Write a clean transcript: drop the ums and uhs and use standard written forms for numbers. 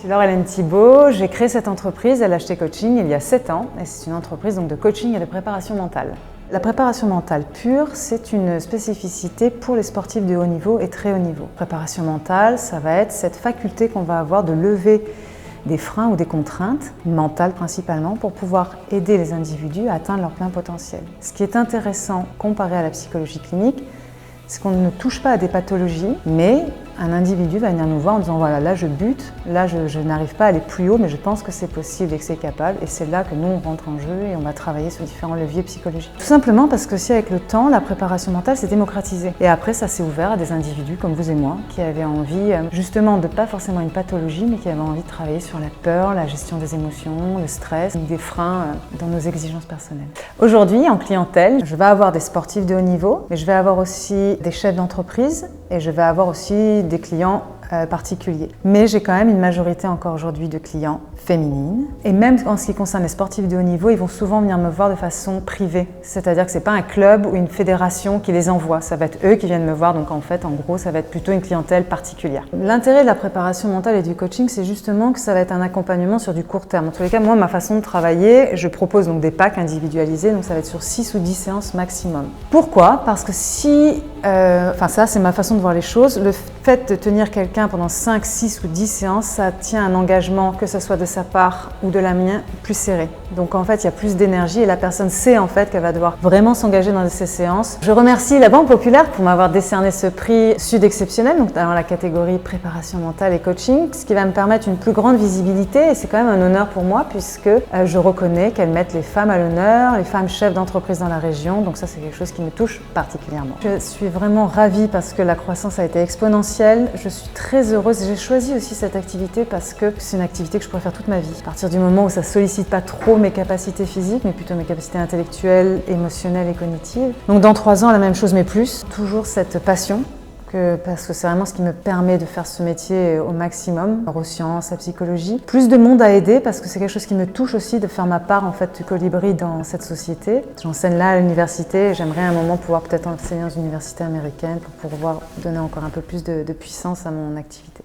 suis Laure-Hélène Thibault, j'ai créé cette entreprise LHT Coaching il y a 7 ans et c'est une entreprise donc, de coaching et de préparation mentale. La préparation mentale pure, c'est une spécificité pour les sportifs de haut niveau et très haut niveau. Préparation mentale, ça va être cette faculté qu'on va avoir de lever des freins ou des contraintes, mentales principalement, pour pouvoir aider les individus à atteindre leur plein potentiel. Ce qui est intéressant comparé à la psychologie clinique, c'est qu'on ne touche pas à des pathologies, mais un individu va venir nous voir en disant voilà, là je bute, là je n'arrive pas à aller plus haut, mais je pense que c'est possible et que c'est capable. Et c'est là que nous on rentre en jeu et on va travailler sur différents leviers psychologiques. Tout simplement parce que si avec le temps, la préparation mentale s'est démocratisée. Et après ça s'est ouvert à des individus comme vous et moi qui avaient envie justement de pas forcément une pathologie, mais qui avaient envie de travailler sur la peur, la gestion des émotions, le stress, des freins dans nos exigences personnelles. Aujourd'hui en clientèle, je vais avoir des sportifs de haut niveau, mais je vais avoir aussi des chefs d'entreprise et je vais avoir aussi des clients particuliers. Mais j'ai quand même une majorité encore aujourd'hui de clients féminines. Et même en ce qui concerne les sportifs de haut niveau, ils vont souvent venir me voir de façon privée. C'est-à-dire que ce n'est pas un club ou une fédération qui les envoie. Ça va être eux qui viennent me voir. Donc en fait, en gros, ça va être plutôt une clientèle particulière. L'intérêt de la préparation mentale et du coaching, c'est justement que ça va être un accompagnement sur du court terme. En tous les cas, moi, ma façon de travailler, je propose donc des packs individualisés. Donc ça va être sur 6 ou 10 séances maximum. Pourquoi ? Parce que si... ça, c'est ma façon de voir les choses. Le fait de tenir quelqu'un pendant 5, 6 ou 10 séances, ça tient un engagement, que ce soit de sa part ou de la mienne, plus serré. Donc en fait, il y a plus d'énergie et la personne sait en fait qu'elle va devoir vraiment s'engager dans ces séances. Je remercie la Banque Populaire pour m'avoir décerné ce prix Sud exceptionnel, donc dans la catégorie préparation mentale et coaching, ce qui va me permettre une plus grande visibilité et c'est quand même un honneur pour moi puisque je reconnais qu'elles mettent les femmes à l'honneur, les femmes chefs d'entreprise dans la région, donc ça c'est quelque chose qui me touche particulièrement. Je suis vraiment ravie parce que la croissance a été exponentielle. Je suis très heureuse. J'ai choisi aussi cette activité parce que c'est une activité que je pourrais faire toute ma vie. À partir du moment où ça sollicite pas trop mes capacités physiques, mais plutôt mes capacités intellectuelles, émotionnelles et cognitives. Donc dans 3 ans, la même chose mais plus. Toujours cette passion. Parce que c'est vraiment ce qui me permet de faire ce métier au maximum, neurosciences, la psychologie. Plus de monde à aider parce que c'est quelque chose qui me touche aussi de faire ma part en fait du colibri dans cette société. J'enseigne là à l'université et j'aimerais à un moment pouvoir peut-être enseigner dans une université américaine pour pouvoir donner encore un peu plus de puissance à mon activité.